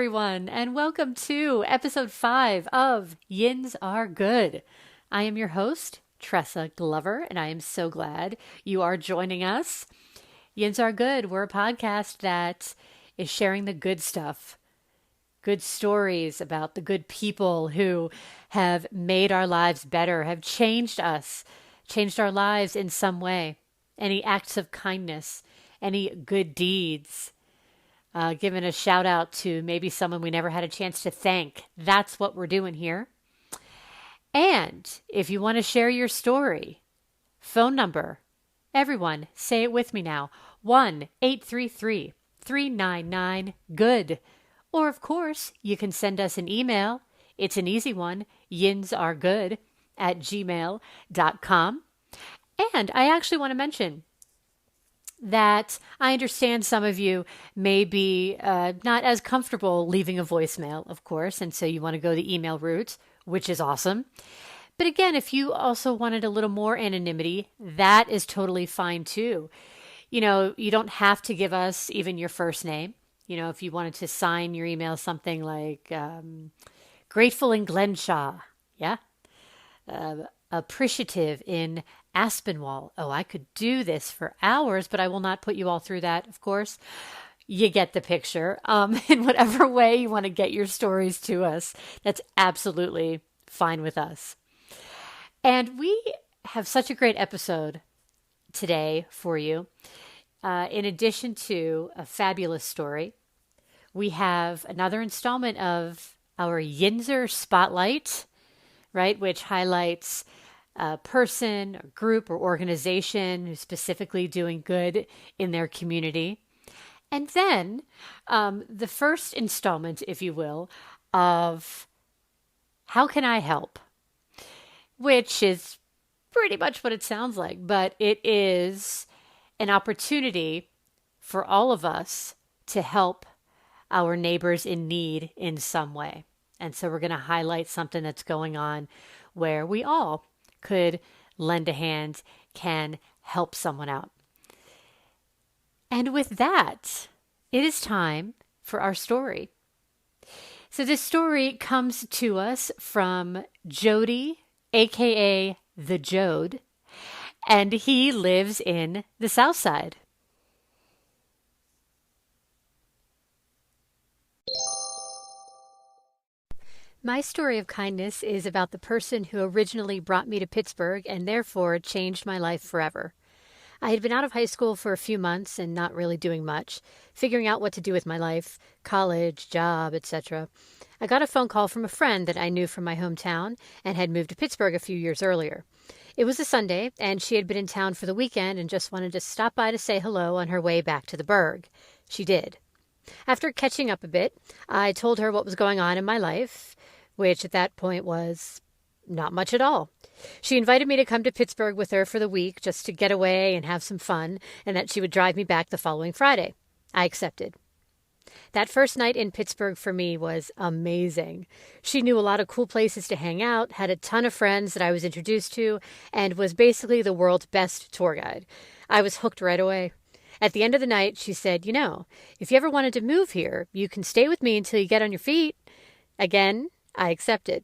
everyone, and welcome to episode 5 of Yinz Are Good. I am your host, Tressa Glover, and I am so glad you are joining us. Yinz Are Good, we're a podcast that is sharing the good stuff, good stories about the good people who have made our lives better, have changed us, changed our lives in some way. Any acts of kindness, any good deeds. Giving a shout out to maybe someone we never had a chance to thank. That's what we're doing here. And if you want to share your story, phone number, everyone, say it with me now, 1-833-399-GOOD. Or, of course, you can send us an email. It's an easy one, yinzaregood@gmail.com. And I actually want to mention that I understand some of you may be not as comfortable leaving a voicemail, of course, and so you want to go the email route, which is awesome. But again, if you also wanted a little more anonymity, that is totally fine too. You know, you don't have to give us even your first name. You know, if you wanted to sign your email something like Grateful in Glenshaw, yeah? Appreciative in Aspinwall. Oh, I could do this for hours, but I will not put you all through that, of course. You get the picture. In whatever way you want to get your stories to us, that's absolutely fine with us. And we have such a great episode today for you. In addition to a fabulous story, we have another installment of our Yinzer Spotlight, right, which highlights a person, a group, or organization who's specifically doing good in their community. And then the first installment, if you will, of How Can I Help? Which is pretty much what it sounds like, but it is an opportunity for all of us to help our neighbors in need in some way. And so we're going to highlight something that's going on where we all could lend a hand, can help someone out. And with that, it is time for our story. So this story comes to us from Jody, aka the Jode, and he lives in the South Side. My story of kindness is about the person who originally brought me to Pittsburgh and therefore changed my life forever. I had been out of high school for a few months and not really doing much, figuring out what to do with my life, college, job, etc. I got a phone call from a friend that I knew from my hometown and had moved to Pittsburgh a few years earlier. It was a Sunday, and she had been in town for the weekend and just wanted to stop by to say hello on her way back to the burg. She did. After catching up a bit, I told her what was going on in my life, which at that point was not much at all. She invited me to come to Pittsburgh with her for the week just to get away and have some fun, and that she would drive me back the following Friday. I accepted. That first night in Pittsburgh for me was amazing. She knew a lot of cool places to hang out, had a ton of friends that I was introduced to, and was basically the world's best tour guide. I was hooked right away. At the end of the night, she said, "You know, if you ever wanted to move here, you can stay with me until you get on your feet." Again, I accepted.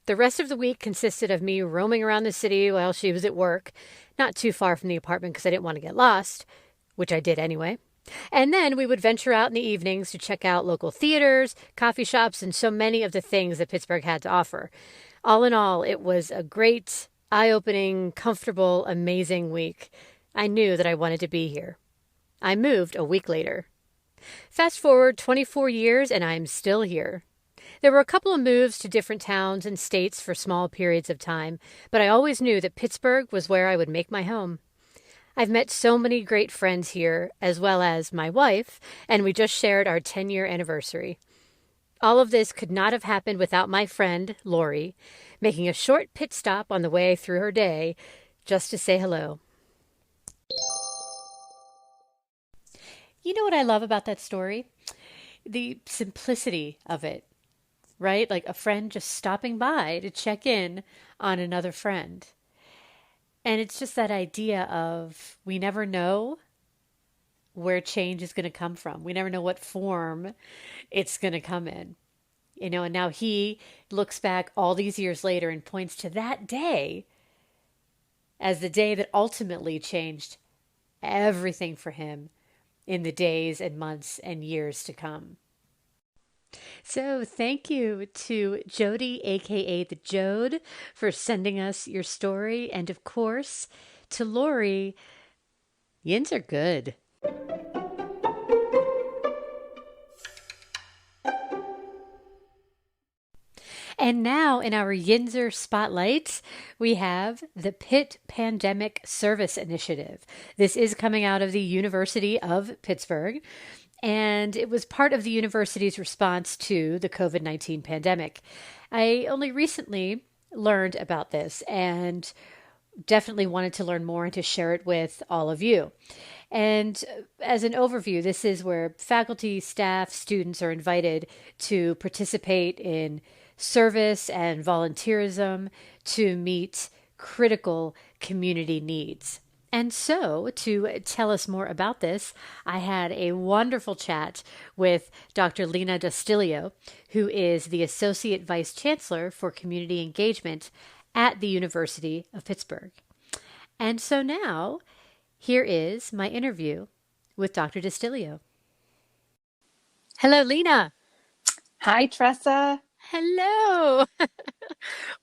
The rest of the week consisted of me roaming around the city while she was at work, not too far from the apartment because I didn't want to get lost, which I did anyway. And then we would venture out in the evenings to check out local theaters, coffee shops, and so many of the things that Pittsburgh had to offer. All in all, it was a great, eye-opening, comfortable, amazing week. I knew that I wanted to be here. I moved a week later. Fast forward 24 years and I'm still here. There were a couple of moves to different towns and states for small periods of time, but I always knew that Pittsburgh was where I would make my home. I've met so many great friends here, as well as my wife, and we just shared our 10-year anniversary. All of this could not have happened without my friend, Lori, making a short pit stop on the way through her day just to say hello. You know what I love about that story? The simplicity of it. Right? Like a friend just stopping by to check in on another friend. And it's just that idea of we never know where change is going to come from. We never know what form it's going to come in. And now he looks back all these years later and points to that day as the day that ultimately changed everything for him in the days and months and years to come. So thank you to Jody, aka the Jode, for sending us your story. And of course, to Lori, Yins are good. And now in our Yinzer Spotlight, we have the PITT Pandemic Service Initiative. This is coming out of the University of Pittsburgh, and it was part of the university's response to the COVID-19 pandemic. I only recently learned about this and definitely wanted to learn more and to share it with all of you. And as an overview, this is where faculty, staff, students are invited to participate in service and volunteerism to meet critical community needs. And so, to tell us more about this, I had a wonderful chat with Dr. Lina Dostilio, who is the Associate Vice Chancellor for Community Engagement at the University of Pittsburgh. And so now, here is my interview with Dr. Dostilio. Hello, Lina. Hi, Tressa. Hello.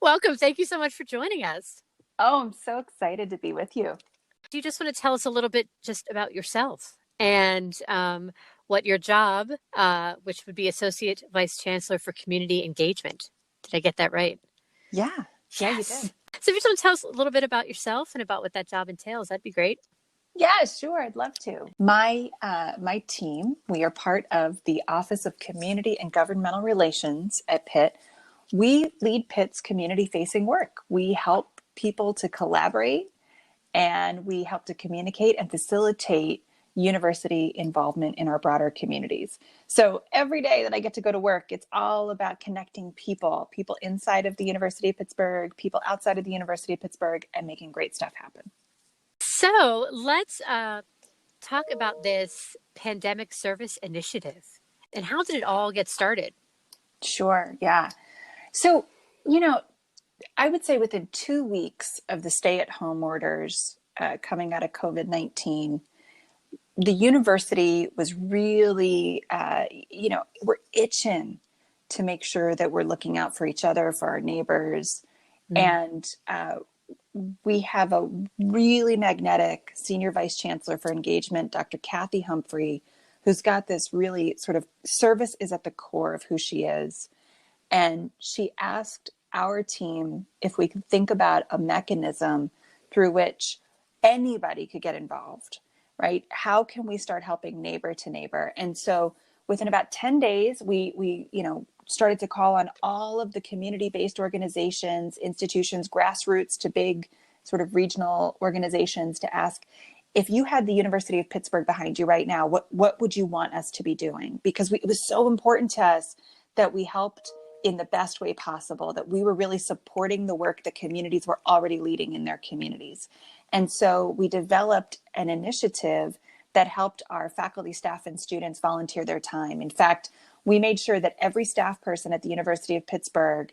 Welcome. Thank you so much for joining us. Oh, I'm so excited to be with you. Do you just want to tell us a little bit just about yourself and what your job, which would be Associate Vice Chancellor for Community Engagement? Did I get that right? Yeah. Yeah, Yes. you did. So if you just want to tell us a little bit about yourself and about what that job entails, that'd be great. Yeah, sure. I'd love to. My team, we are part of the Office of Community and Governmental Relations at PITT. We lead PITT's community-facing work. We help people to collaborate, and we help to communicate and facilitate university involvement in our broader communities. So every day that I get to go to work, it's all about connecting people inside of the University of Pittsburgh, people outside of the University of Pittsburgh, and making great stuff happen. So let's talk about this Pandemic Service Initiative. And how did it all get started? Sure, yeah. So, I would say within 2 weeks of the stay-at-home orders coming out of COVID-19, the university was really, we're itching to make sure that we're looking out for each other, for our neighbors. And we have a really magnetic Senior Vice Chancellor for Engagement, Dr. Kathy Humphrey, who's got this really sort of service is at the core of who she is. And she asked our team if we could think about a mechanism through which anybody could get involved, right? How can we start helping neighbor to neighbor? And so within about 10 days, we started to call on all of the community-based organizations, institutions, grassroots to big sort of regional organizations to ask, if you had the University of Pittsburgh behind you right now, what would you want us to be doing? Because it was so important to us that we helped in the best way possible, that we were really supporting the work that communities were already leading in their communities. And so we developed an initiative that helped our faculty, staff, and students volunteer their time. In fact, we made sure that every staff person at the University of Pittsburgh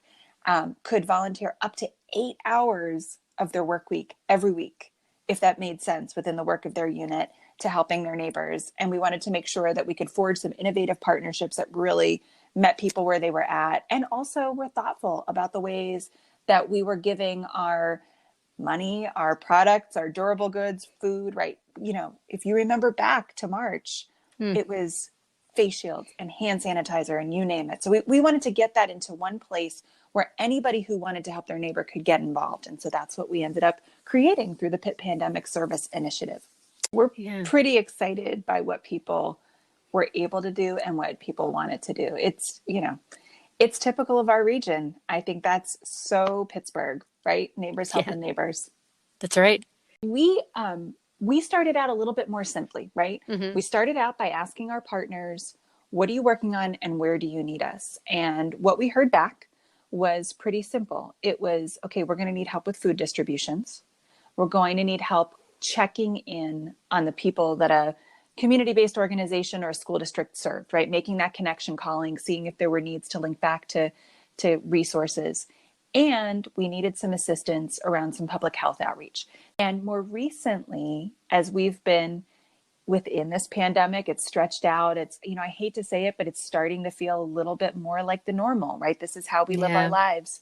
could volunteer up to 8 hours of their work week every week, if that made sense within the work of their unit, to helping their neighbors. And we wanted to make sure that we could forge some innovative partnerships that really met people where they were at, and also were thoughtful about the ways that we were giving our money, our products, our durable goods, food, right? If you remember back to March, it was face shields and hand sanitizer and you name it. So we wanted to get that into one place where anybody who wanted to help their neighbor could get involved. And so that's what we ended up creating through the PITT Pandemic Service Initiative. We're pretty excited by what people were able to do and what people wanted to do. It's typical of our region. I think that's so Pittsburgh, right? Neighbors helping neighbors. That's right. We started out a little bit more simply, right? Mm-hmm. We started out by asking our partners, what are you working on and where do you need us? And what we heard back was pretty simple. It was, okay, we're going to need help with food distributions. We're going to need help checking in on the people that a community-based organization or a school district served, right? Making that connection, calling, seeing if there were needs to link back to resources. And we needed some assistance around some public health outreach. And more recently, as we've been within this pandemic, it's stretched out. It's, I hate to say it, but it's starting to feel a little bit more like the normal, right? This is how we live our lives.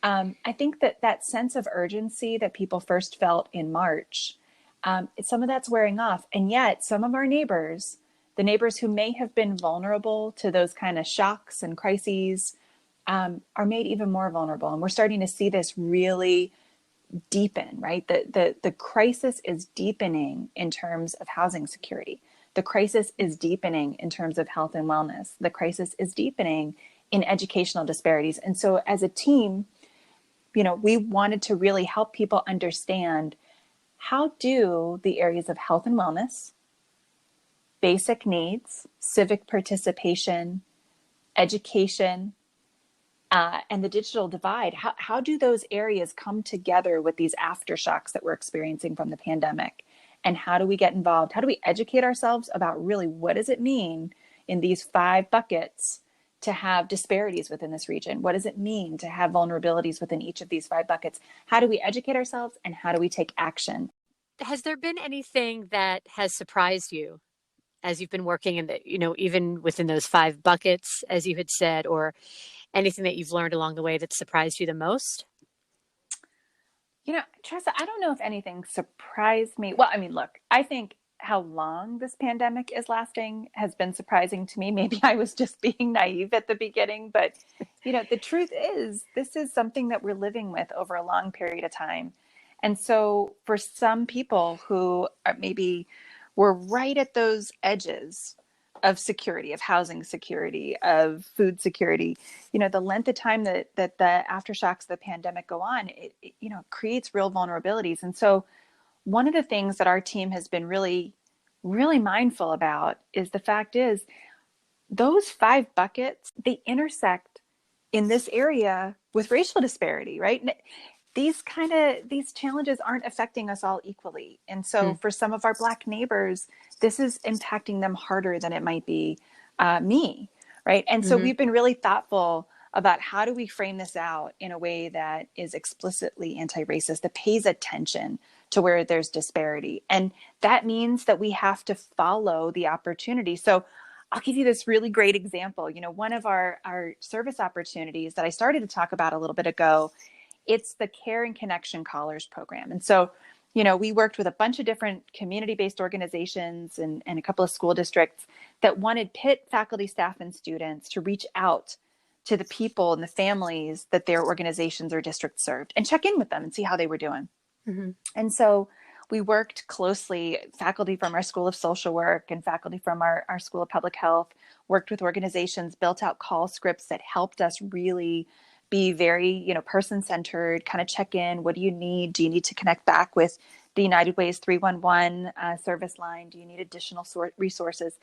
I think that sense of urgency that people first felt in March, some of that's wearing off. And yet some of our neighbors, the neighbors who may have been vulnerable to those kind of shocks and crises, are made even more vulnerable. And we're starting to see this really deepen, right? The crisis is deepening in terms of housing security. The crisis is deepening in terms of health and wellness. The crisis is deepening in educational disparities. And so as a team, we wanted to really help people understand, how do the areas of health and wellness, basic needs, civic participation, education, and the digital divide, how do those areas come together with these aftershocks that we're experiencing from the pandemic? And how do we get involved? How do we educate ourselves about really what does it mean in these 5 buckets to have disparities within this region? What does it mean to have vulnerabilities within each of these 5 buckets? How do we educate ourselves and how do we take action? Has there been anything that has surprised you as you've been working in the, even within those 5 buckets, as you had said, or anything that you've learned along the way that surprised you the most? Tressa, I don't know if anything surprised me. Well, look, I think how long this pandemic is lasting has been surprising to me. Maybe I was just being naive at the beginning, but the truth is this is something that we're living with over a long period of time. And so for some people who are maybe were right at those edges of security, of housing security, of food security, the length of time that the aftershocks of the pandemic go on, it creates real vulnerabilities. And so one of the things that our team has been really, really mindful about is the fact is those 5 buckets, they intersect in this area with racial disparity, right? These challenges aren't affecting us all equally. And so for some of our Black neighbors, this is impacting them harder than it might be me, right? And so we've been really thoughtful about how do we frame this out in a way that is explicitly anti-racist, that pays attention to where there's disparity. And that means that we have to follow the opportunity. So I'll give you this really great example. One of our service opportunities that I started to talk about a little bit ago, it's the Care and Connection Callers program. And so, we worked with a bunch of different community-based organizations and a couple of school districts that wanted PITT faculty, staff, and students to reach out to the people and the families that their organizations or districts served and check in with them and see how they were doing. And so we worked closely, faculty from our School of Social Work and faculty from our School of Public Health, worked with organizations, built out call scripts that helped us really be very, person-centered, kind of check in. What do you need? Do you need to connect back with the United Way's 311 service line? Do you need additional resources?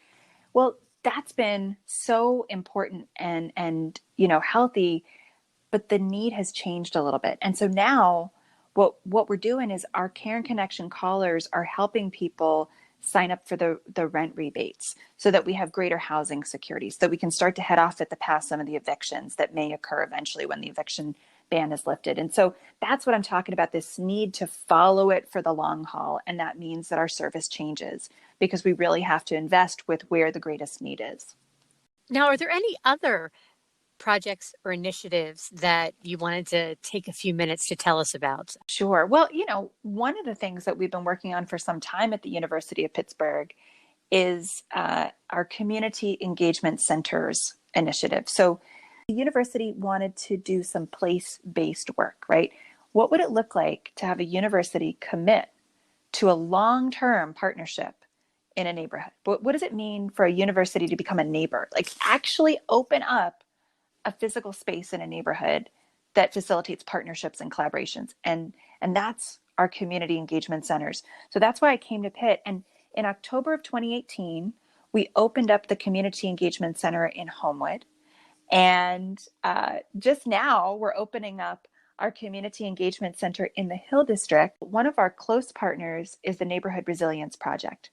Well, that's been so important and healthy, but the need has changed a little bit. And so now what we're doing is our Care and Connection callers are helping people sign up for the rent rebates so that we have greater housing security, so that we can start to head off at the pass some of the evictions that may occur eventually when the eviction ban is lifted. And so that's what I'm talking about, this need to follow it for the long haul. And that means that our service changes because we really have to invest with where the greatest need is. Now, are there any other projects or initiatives that you wanted to take a few minutes to tell us about? Sure. Well, one of the things that we've been working on for some time at the University of Pittsburgh is our Community Engagement Centers initiative. So the university wanted to do some place-based work, right? What would it look like to have a university commit to a long-term partnership in a neighborhood? What does it mean for a university to become a neighbor? Like actually open up a physical space in a neighborhood that facilitates partnerships and collaborations. And that's our community engagement centers. So that's why I came to Pitt. And in October of 2018, we opened up the Community Engagement Center in Homewood. And just now we're opening up our Community Engagement Center in the Hill District. One of our close partners is the Neighborhood Resilience Project.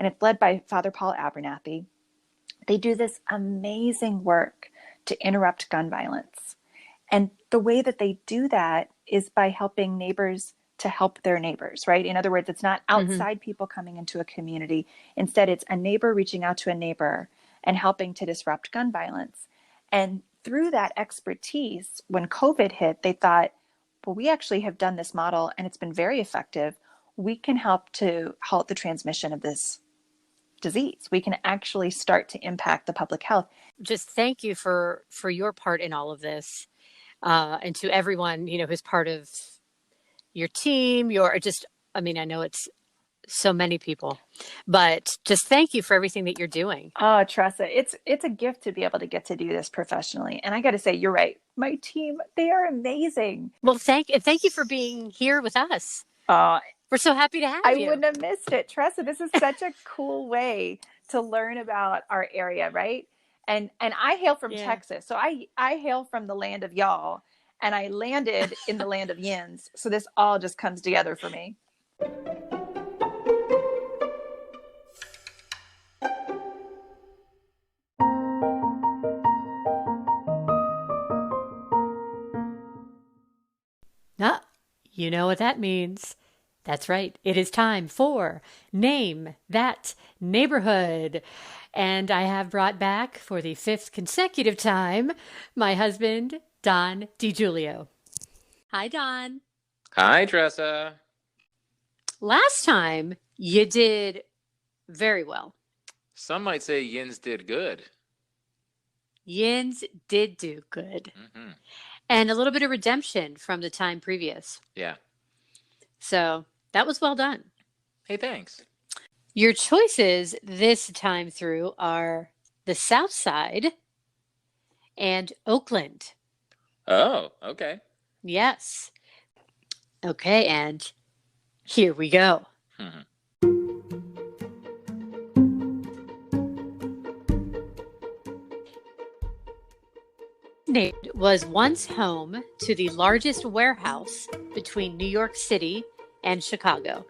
and it's led by Father Paul Abernathy. They do this amazing work to interrupt gun violence. And the way that they do that is by helping neighbors to help their neighbors, right? In other words, it's not outside people coming into a community. Instead, it's a neighbor reaching out to a neighbor and helping to disrupt gun violence. And through that expertise, when COVID hit, they thought, well, we actually have done this model and it's been very effective. We can help to halt the transmission of this disease. We can actually start to impact the public health. Just thank you for your part in all of this. And to everyone, who's part of your team, I know it's so many people, but just thank you for everything that you're doing. Oh, Tressa, it's a gift to be able to get to do this professionally. And I got to say, you're right. My team, they are amazing. Well, thank you for being here with us. We're so happy to have you. I wouldn't have missed it. Tressa, this is such a cool way to learn about our area, right? And I hail from Texas. So I hail from the land of y'all, and I landed in the land of Yinz. So this all just comes together for me. You know what that means. That's right. It is time for Name That Neighborhood. And I have brought back for the 5th consecutive time my husband, Don DiGiulio. Hi, Don. Hi, Tressa. Last time you did very well. Some might say Yinz did good. Yinz did do good. Mm-hmm. And a little bit of redemption from the time previous. Yeah. So that was well done. Hey, thanks. Your choices this time through are the South Side and Oakland. Oh, okay. Yes. Okay, and here we go. Mm-hmm. Was once home to the largest warehouse between New York City and Chicago.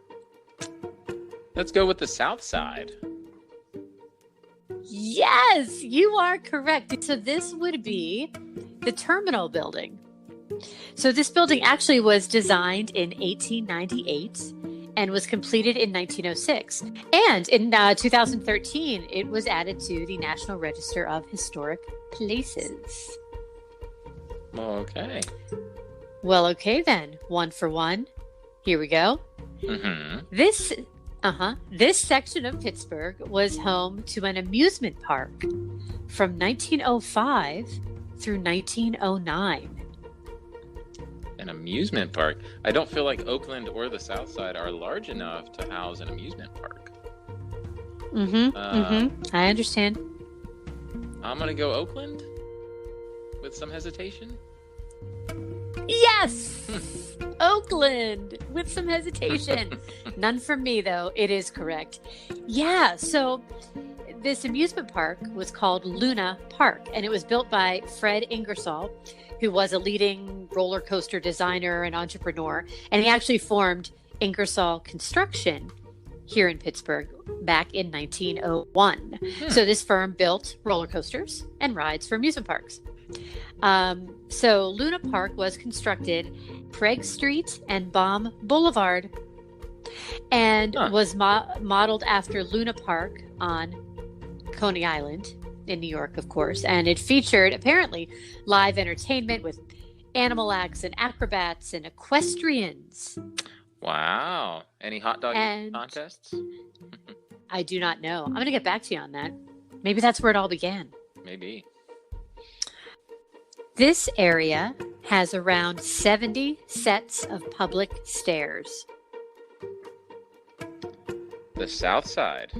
Let's go with the South Side. Yes, you are correct. So this would be the Terminal Building. So this building actually was designed in 1898 and was completed in 1906. And in 2013, it was added to the National Register of Historic Places. Okay. Well, okay then. 1 for 1. Here we go. Mm-hmm. This section of Pittsburgh was home to an amusement park from 1905 through 1909. An amusement park? I don't feel like Oakland or the South Side are large enough to house an amusement park. I understand. I'm going to go Oakland with some hesitation. Yes! Oakland with some hesitation. None from me, though. It is correct. Yeah, so this amusement park was called Luna Park, and it was built by Fred Ingersoll, who was a leading roller coaster designer and entrepreneur, and he actually formed Ingersoll Construction here in Pittsburgh back in 1901. So this firm built roller coasters and rides for amusement parks. So Luna Park was constructed Craig Street and Baum Boulevard, and was modeled after Luna Park on Coney Island in New York, of course. And it featured apparently live entertainment with animal acts and acrobats and equestrians. Wow. Any hot dog contests? I do not know. I'm going to get back to you on that. Maybe that's where it all began. Maybe. This area has around 70 sets of public stairs. The South Side.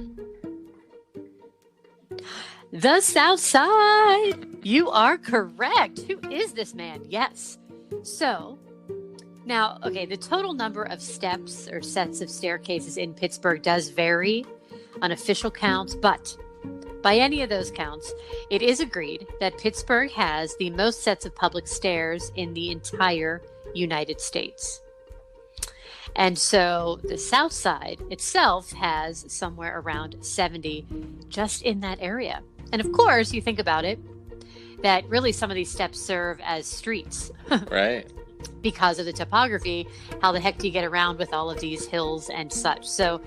The South Side! You are correct. Who is this man? Yes. So, now, okay, the total number of steps or sets of staircases in Pittsburgh does vary on official counts, but by any of those counts, it is agreed that Pittsburgh has the most sets of public stairs in the entire United States. And so the South Side itself has somewhere around 70 just in that area. And of course, you think about it, that really some of these steps serve as streets. Right. Because of the topography. How the heck do you get around with all of these hills and such? So,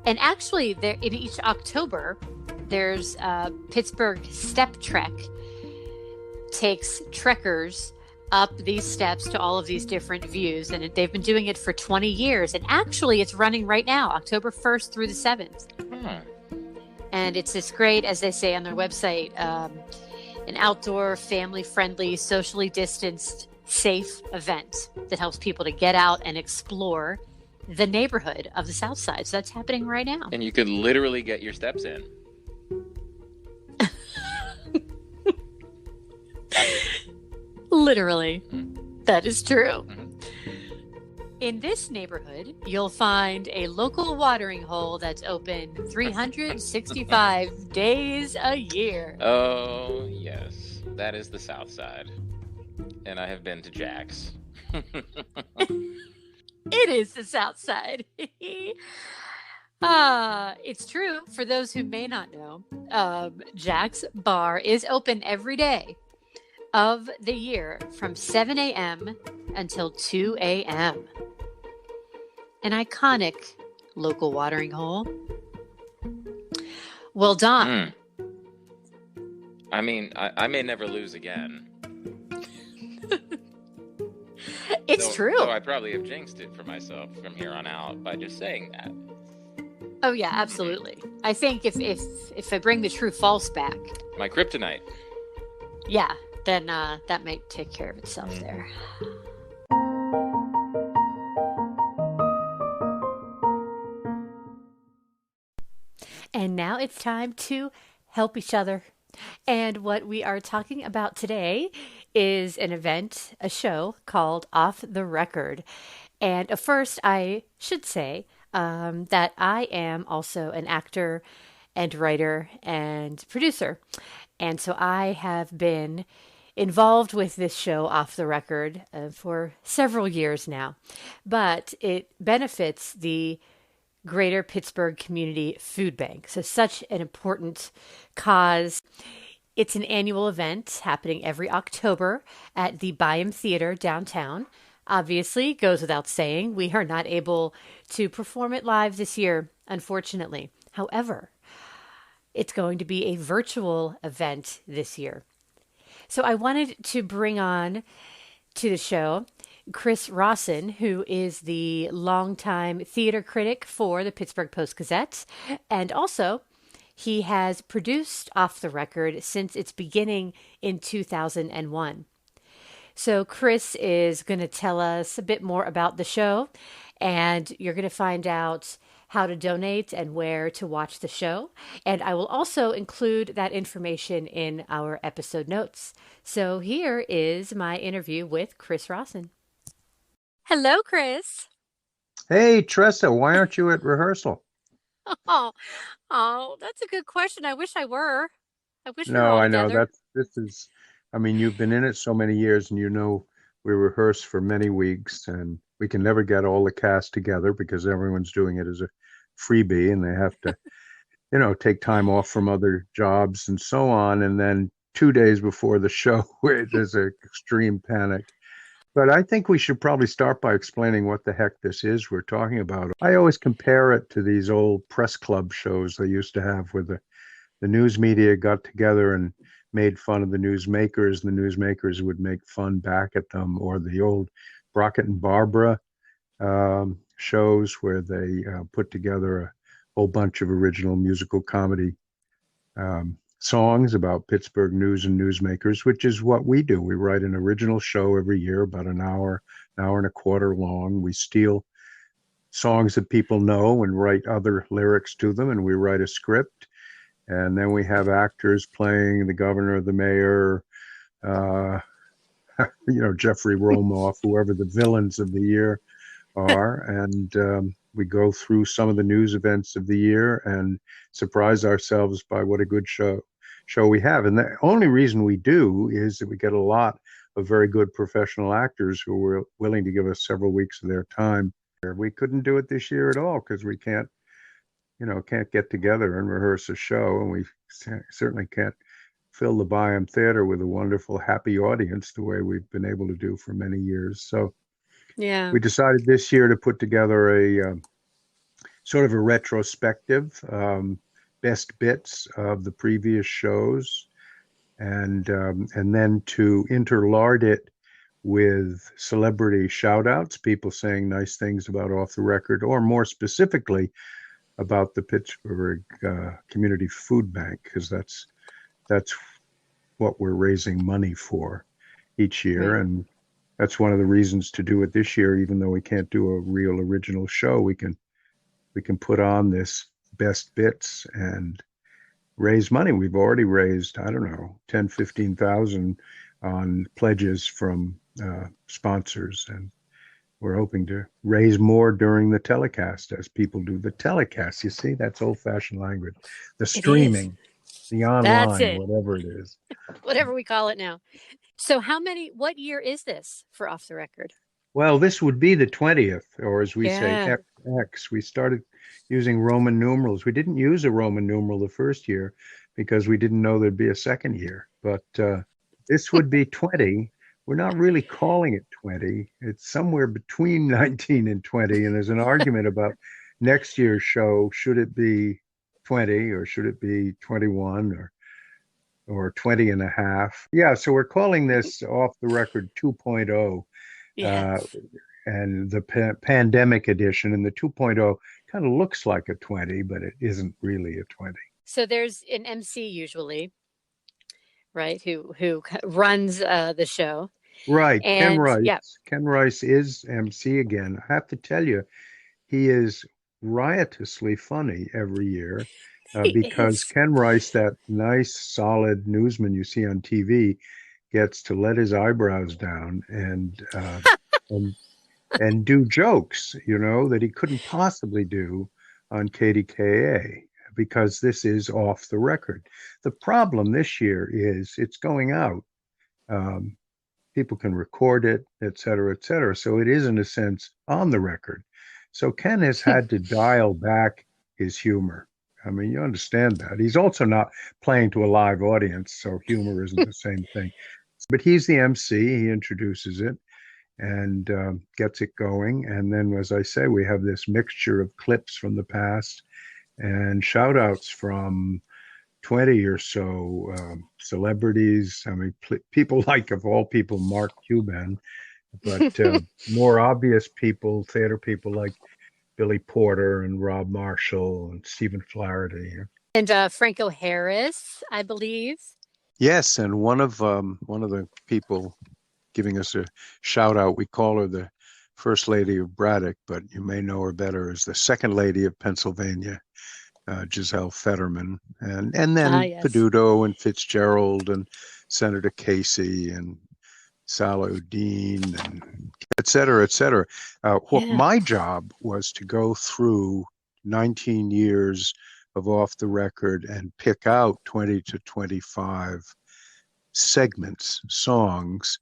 and actually, there in each October, there's Pittsburgh Step Trek takes trekkers up these steps to all of these different views, and they've been doing it for 20 years. And actually, it's running right now, October 1st through the 7th. And it's this great, as they say on their website, an outdoor, family-friendly, socially distanced, safe event that helps people to get out and explore the neighborhood of the South Side. So that's happening right now. And you could literally get your steps in. Literally. That is true. In this neighborhood, you'll find a local watering hole that's open 365 days a year. Oh, yes. That is the South Side. And I have been to Jack's. It is the South Side. It's true. For those who may not know, Jack's Bar is open every day of the year from 7 a.m. until 2 a.m. An iconic local watering hole. Well, Don. I mean, I may never lose again. It's true. So I probably have jinxed it for myself from here on out by just saying that. Oh yeah, absolutely. I think if I bring the true false back, my kryptonite. Yeah, then that might take care of itself there. And now it's time to help each other. And what we are talking about today is an event, a show called Off the Record. And first, I should say that I am also an actor and writer and producer. And so I have been involved with this show Off the Record for several years now. But it benefits the Greater Pittsburgh Community Food Bank. So such an important cause. It's an annual event happening every October at the Byam Theater downtown. Obviously, goes without saying, we are not able to perform it live this year, unfortunately. However, it's going to be a virtual event this year. So I wanted to bring on to the show Chris Rawson, who is the longtime theater critic for the Pittsburgh Post-Gazette, and also he has produced Off the Record since its beginning in 2001. So Chris is going to tell us a bit more about the show, and you're going to find out how to donate and where to watch the show. And I will also include that information in our episode notes. So here is my interview with Chris Rawson. Hello, Chris. Hey, Tressa, why aren't you at rehearsal? Oh, that's a good question. I wish I were. I wish we were No, all I know together. I mean, you've been in it so many years and you know we rehearse for many weeks and we can never get all the cast together because everyone's doing it as a freebie and they have to, take time off from other jobs and so on. And then 2 days before the show, there's an extreme panic. But I think we should probably start by explaining what the heck this is we're talking about. I always compare it to these old press club shows they used to have where the news media got together and made fun of the newsmakers, and the newsmakers would make fun back at them, or the old Brockett and Barbara shows where they put together a whole bunch of original musical comedy songs about Pittsburgh news and newsmakers, which is what we do. We write an original show every year, about an hour and a quarter long. We steal songs that people know and write other lyrics to them, and we write a script. And then we have actors playing the governor, the mayor, Jeffrey Romoff, whoever the villains of the year are. And we go through some of the news events of the year and surprise ourselves by what a good show we have. And the only reason we do is that we get a lot of very good professional actors who were willing to give us several weeks of their time We couldn't do it this year at all because we can't get together and rehearse a show, and we certainly can't fill the Byham Theater with a wonderful, happy audience the way we've been able to do for many years. So Yeah. we decided this year to put together a sort of a retrospective, best bits of the previous shows, and then to interlard it with celebrity shout outs, people saying nice things about Off the Record, or more specifically about the Pittsburgh Community Food Bank, because that's what we're raising money for each year. Right. And that's one of the reasons to do it this year. Even though we can't do a real original show, we can put on this best bits and raise money. We've already raised, I don't know, 10, 15,000 on pledges from sponsors, and we're hoping to raise more during the telecast as people do the telecast. You see, that's old-fashioned language. The streaming, the That's online, it. whatever it is. Whatever we call it now. So what year is this for Off the Record? Well, this would be the 20th, or as we say, Yeah. XX. We started using Roman numerals. We didn't use a Roman numeral the first year because we didn't know there'd be a second year. But this would be 20. We're not really calling it 20. It's somewhere between 19 and 20. And there's an argument about next year's show. Should it be 20 or should it be 21 or 20 and a half? Yeah, so we're calling this Off the Record 2.0. Yeah. And the pandemic edition, and the 2.0 kind of looks like a 20, but it isn't really a 20. So there's an MC usually, right? Who runs the show. Right. And Ken Rice. yeah. Ken Rice is MC again. I have to tell you, he is riotously funny every year because Ken Rice, that nice, solid newsman you see on TV, gets to let his eyebrows down and do jokes, that he couldn't possibly do on KDKA, because this is Off the Record. The problem this year is it's going out. People can record it, et cetera, et cetera. So it is, in a sense, on the record. So Ken has had to dial back his humor. I mean, you understand that. He's also not playing to a live audience, so humor isn't the same thing. But he's the MC. He introduces it and gets it going. And then, as I say, we have this mixture of clips from the past and shout outs from 20 or so celebrities. I mean, people like, of all people, Mark Cuban, but more obvious people, theater people like Billy Porter and Rob Marshall and Stephen Flaherty. And Franco Harris, I believe. Yes, and one of the people giving us a shout out, we call her the First Lady of Braddock, but you may know her better as the Second Lady of Pennsylvania, Giselle Fetterman, and then Yes. Peduto and Fitzgerald and Senator Casey and Saladin and et cetera, et cetera. My job was to go through 19 years of Off the Record and pick out 20 to 25 segments, songs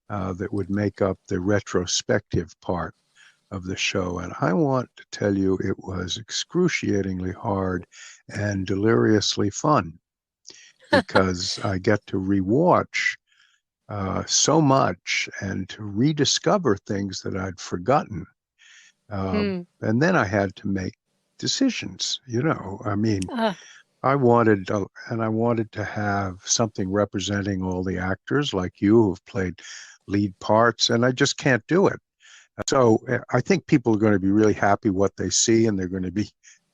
that would make up the retrospective part of the show. And I want to tell you, it was excruciatingly hard and deliriously fun because I get to rewatch so much and to rediscover things that I'd forgotten. And then I had to make decisions, I mean, I wanted to have something representing all the actors like you who've played lead parts, and I just can't do it. So I think people are going to be really happy what they see, and they're going to be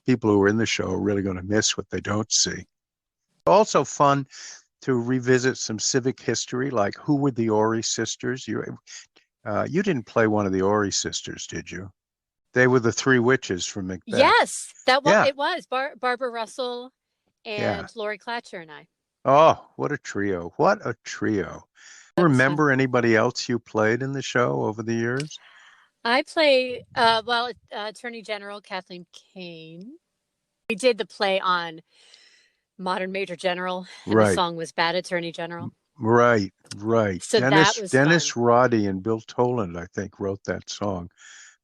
people who are in the show are really going to miss what they don't see. Also fun to revisit some civic history, like who were the Ori sisters? You didn't play one of the Ori sisters, did you? They were the three witches from Macbeth. Yes, it was Barbara Russell and Lori Klatcher and I. Oh, what a trio. What a trio. Remember anybody else you played in the show over the years? I play, Attorney General Kathleen Kane. We did the play on Modern Major General, and the song was Bad Attorney General. Right. So Dennis that was Roddy and Bill Toland, I think, wrote that song.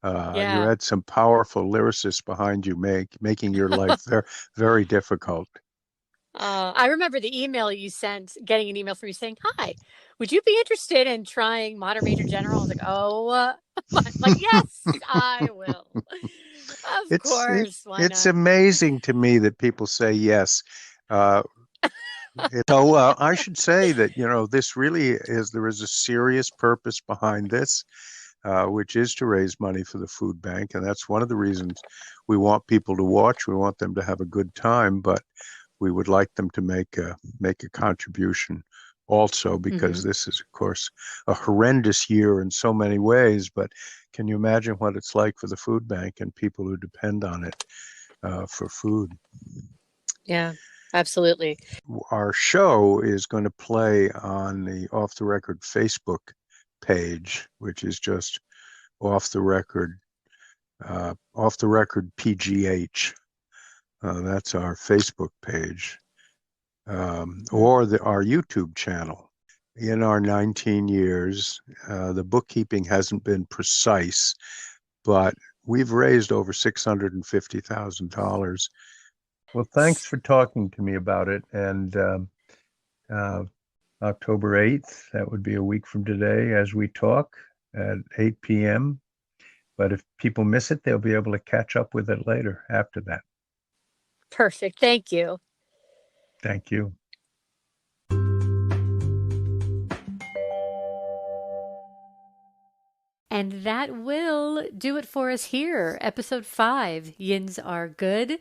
You Yeah. had some powerful lyricists behind you making your life very, very difficult. I remember the email you sent, getting an email from you saying, "Hi, would you be interested in trying Modern Major General?" I was like, "Oh, like yes, I will. Of course, why It's not?" amazing to me that people say yes. Uh, so I should say that, this really there is a serious purpose behind this, which is to raise money for the food bank. And that's one of the reasons we want people to watch. We want them to have a good time, but we would like them to make a contribution also, because Hmm. this is, of course, a horrendous year in so many ways. But can you imagine what it's like for the food bank and people who depend on it for food? Yeah, absolutely. Our show is going to play on the Off the Record Facebook page, which is just off the record, PGH. That's our Facebook page, Mm. or our YouTube channel. In our 19 years, the bookkeeping hasn't been precise, but we've raised over $650,000. Well, thanks for talking to me about it. And uh, October 8th, that would be a week from today, as we talk at 8 p.m. But if people miss it, they'll be able to catch up with it later after that. Perfect. Thank you. Thank you. And that will do it for us here. Episode 5, Yins Are Good.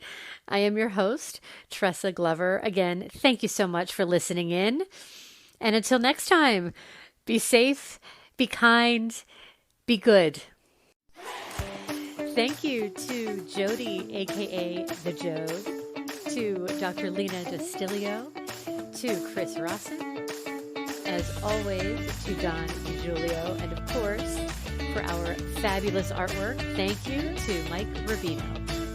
I am your host, Tressa Glover. Again, thank you so much for listening in. And until next time, be safe, be kind, be good. Thank you to Jody, aka The Jode, to Dr. Lina Dostilio, to Chris Rawson, as always, to Don DiGiulio, and of course, for our fabulous artwork, thank you to Mike Rubino.